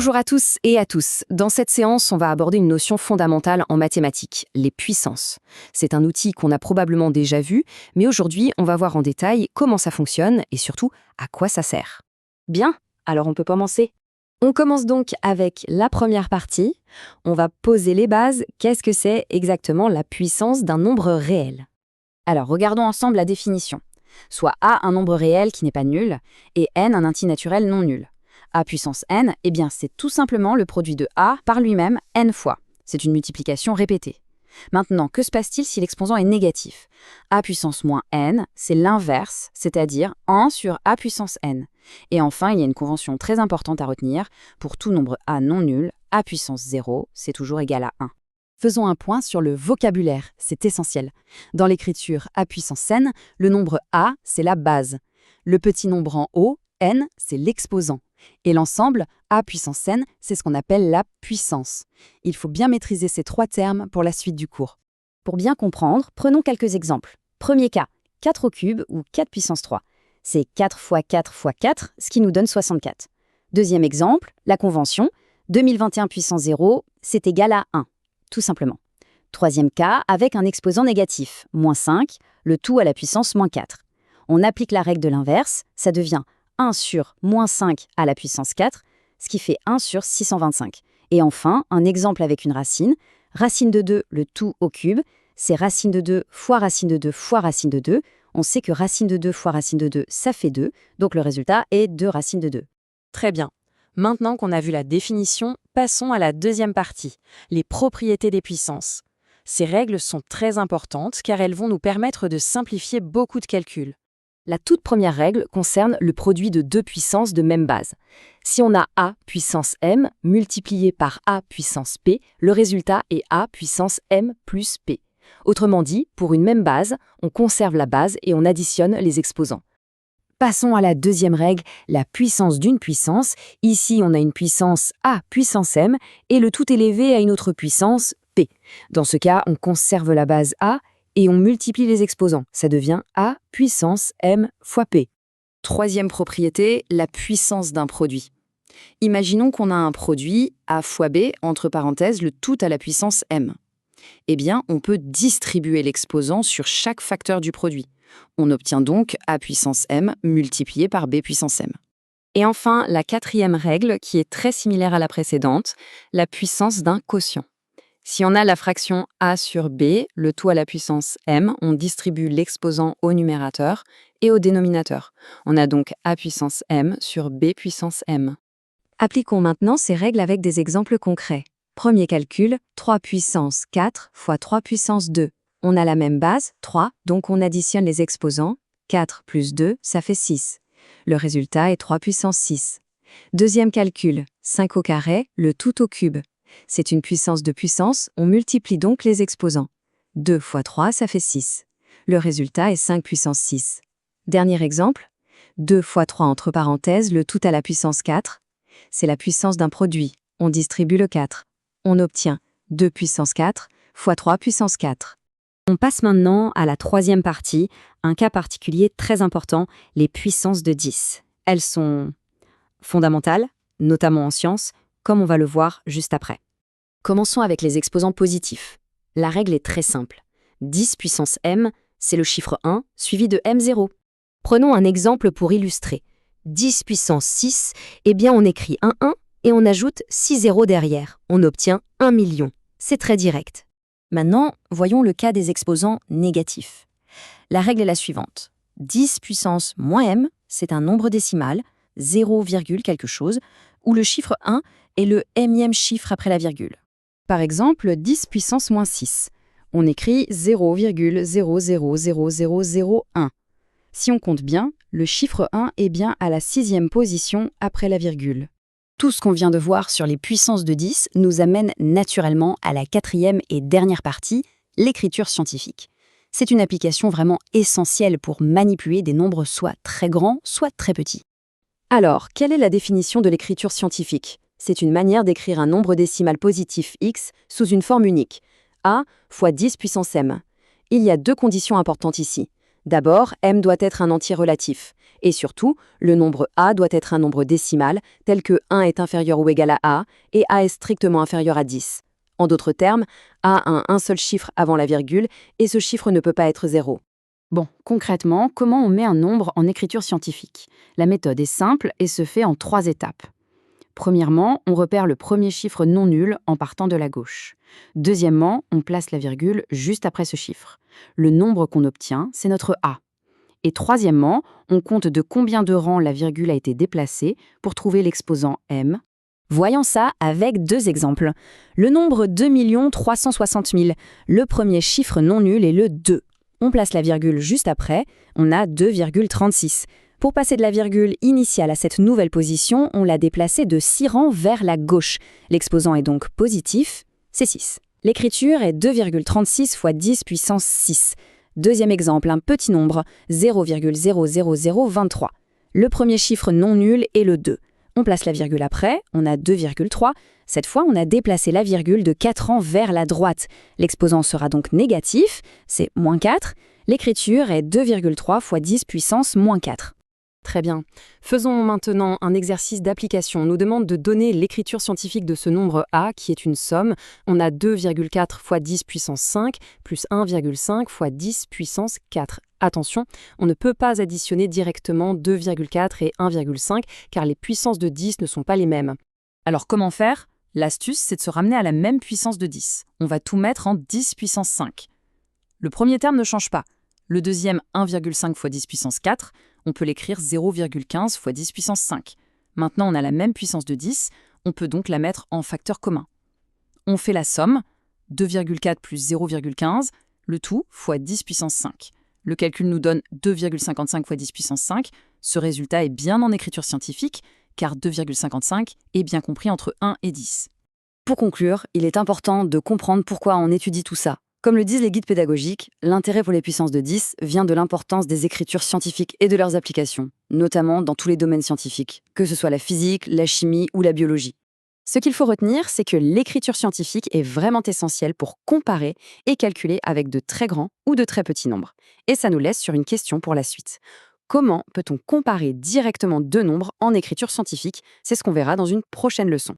Bonjour à tous et à tous. Dans cette séance, on va aborder une notion fondamentale en mathématiques, les puissances. C'est un outil qu'on a probablement déjà vu, mais aujourd'hui, on va voir en détail comment ça fonctionne et surtout à quoi ça sert. Bien, alors on peut commencer. On commence donc avec la première partie. On va poser les bases. Qu'est-ce que c'est exactement la puissance d'un nombre réel? Alors, regardons ensemble la définition. Soit A, un nombre réel qui n'est pas nul, et n, un entier naturel non nul. A puissance n, eh bien c'est tout simplement le produit de A par lui-même n fois. C'est une multiplication répétée. Maintenant, que se passe-t-il si l'exposant est négatif? A puissance moins n, c'est l'inverse, c'est-à-dire 1 sur A puissance n. Et enfin, il y a une convention très importante à retenir. Pour tout nombre A non nul, A puissance 0, c'est toujours égal à 1. Faisons un point sur le vocabulaire, c'est essentiel. Dans l'écriture A puissance n, le nombre A, c'est la base. Le petit nombre en haut, n, c'est l'exposant. Et l'ensemble, A puissance n, c'est ce qu'on appelle la puissance. Il faut bien maîtriser ces trois termes pour la suite du cours. Pour bien comprendre, prenons quelques exemples. Premier cas, 4 au cube ou 4 puissance 3. C'est 4 fois 4 fois 4, ce qui nous donne 64. Deuxième exemple, la convention, 2021 puissance 0, c'est égal à 1, tout simplement. Troisième cas, avec un exposant négatif, moins 5, le tout à la puissance moins 4. On applique la règle de l'inverse, ça devient 1 sur moins 5 à la puissance 4, ce qui fait 1 sur 625. Et enfin, un exemple avec une racine. Racine de 2, le tout au cube, c'est racine de 2 fois racine de 2 fois racine de 2. On sait que racine de 2 fois racine de 2, ça fait 2, donc le résultat est 2 racines de 2. Très bien. Maintenant qu'on a vu la définition, passons à la deuxième partie, les propriétés des puissances. Ces règles sont très importantes car elles vont nous permettre de simplifier beaucoup de calculs. La toute première règle concerne le produit de deux puissances de même base. Si on a A puissance m multiplié par A puissance p, le résultat est A puissance m plus p. Autrement dit, pour une même base, on conserve la base et on additionne les exposants. Passons à la deuxième règle, la puissance d'une puissance. Ici, on a une puissance A puissance m et le tout élevé à une autre puissance p. Dans ce cas, on conserve la base A et on multiplie les exposants. Ça devient A puissance m fois p. Troisième propriété, la puissance d'un produit. Imaginons qu'on a un produit A fois b, entre parenthèses, le tout à la puissance m. Eh bien, on peut distribuer l'exposant sur chaque facteur du produit. On obtient donc A puissance m multiplié par b puissance m. Et enfin, la quatrième règle, qui est très similaire à la précédente, la puissance d'un quotient. Si on a la fraction a sur b, le tout à la puissance m, on distribue l'exposant au numérateur et au dénominateur. On a donc a puissance m sur b puissance m. Appliquons maintenant ces règles avec des exemples concrets. Premier calcul, 3 puissance 4 fois 3 puissance 2. On a la même base, 3, donc on additionne les exposants. 4 plus 2, ça fait 6. Le résultat est 3 puissance 6. Deuxième calcul, 5 au carré, le tout au cube. C'est une puissance de puissance, on multiplie donc les exposants. 2 fois 3, ça fait 6. Le résultat est 5 puissance 6. Dernier exemple, 2 fois 3 entre parenthèses, le tout à la puissance 4. C'est la puissance d'un produit, on distribue le 4. On obtient 2 puissance 4 fois 3 puissance 4. On passe maintenant à la troisième partie, un cas particulier très important, les puissances de 10. Elles sont fondamentales, notamment en sciences, comme on va le voir juste après. Commençons avec les exposants positifs. La règle est très simple. 10 puissance m, c'est le chiffre 1, suivi de m0. Prenons un exemple pour illustrer. 10 puissance 6, eh bien on écrit un 1 et on ajoute 6 zéros derrière. On obtient 1 million. C'est très direct. Maintenant, voyons le cas des exposants négatifs. La règle est la suivante. 10 puissance moins m, c'est un nombre décimal, 0, quelque chose, où le chiffre 1 est le m-ième chiffre après la virgule. Par exemple, 10 puissance moins 6. On écrit 0,000001. Si on compte bien, le chiffre 1 est bien à la 6e position après la virgule. Tout ce qu'on vient de voir sur les puissances de 10 nous amène naturellement à la quatrième et dernière partie, l'écriture scientifique. C'est une application vraiment essentielle pour manipuler des nombres soit très grands, soit très petits. Alors, quelle est la définition de l'écriture scientifique ? C'est une manière d'écrire un nombre décimal positif x sous une forme unique, a fois 10 puissance m. Il y a deux conditions importantes ici. D'abord, m doit être un entier relatif. Et surtout, le nombre a doit être un nombre décimal, tel que 1 est inférieur ou égal à a, et a est strictement inférieur à 10. En d'autres termes, a a un seul chiffre avant la virgule, et ce chiffre ne peut pas être 0. Bon, concrètement, comment on met un nombre en écriture scientifique? La méthode est simple et se fait en 3 étapes. Premièrement, on repère le premier chiffre non nul en partant de la gauche. Deuxièmement, on place la virgule juste après ce chiffre. Le nombre qu'on obtient, c'est notre A. Et troisièmement, on compte de combien de rangs la virgule a été déplacée pour trouver l'exposant m. Voyons ça avec 2 exemples. Le nombre 2 360 000, le premier chiffre non nul est le 2. On place la virgule juste après, on a 2,36. Pour passer de la virgule initiale à cette nouvelle position, on l'a déplacée de 6 rangs vers la gauche. L'exposant est donc positif, c'est 6. L'écriture est 2,36 fois 10 puissance 6. Deuxième exemple, un petit nombre, 0,00023. Le premier chiffre non nul est le 2. On place la virgule après, on a 2,3. Cette fois, on a déplacé la virgule de 4 rangs vers la droite. L'exposant sera donc négatif, c'est moins 4. L'écriture est 2,3 fois 10 puissance moins 4. Très bien. Faisons maintenant un exercice d'application. On nous demande de donner l'écriture scientifique de ce nombre a, qui est une somme. On a 2,4 fois 10 puissance 5 plus 1,5 fois 10 puissance 4. Attention, on ne peut pas additionner directement 2,4 et 1,5 car les puissances de 10 ne sont pas les mêmes. Alors comment faire? L'astuce, c'est de se ramener à la même puissance de 10. On va tout mettre en 10 puissance 5. Le premier terme ne change pas. Le deuxième, 1,5 fois 10 puissance 4, on peut l'écrire 0,15 fois 10 puissance 5. Maintenant, on a la même puissance de 10, on peut donc la mettre en facteur commun. On fait la somme, 2,4 plus 0,15, le tout fois 10 puissance 5. Le calcul nous donne 2,55 fois 10 puissance 5. Ce résultat est bien en écriture scientifique, car 2,55 est bien compris entre 1 et 10. Pour conclure, il est important de comprendre pourquoi on étudie tout ça. Comme le disent les guides pédagogiques, l'intérêt pour les puissances de 10 vient de l'importance des écritures scientifiques et de leurs applications, notamment dans tous les domaines scientifiques, que ce soit la physique, la chimie ou la biologie. Ce qu'il faut retenir, c'est que l'écriture scientifique est vraiment essentielle pour comparer et calculer avec de très grands ou de très petits nombres. Et ça nous laisse sur une question pour la suite. Comment peut-on comparer directement deux nombres en écriture scientifique? C'est ce qu'on verra dans une prochaine leçon.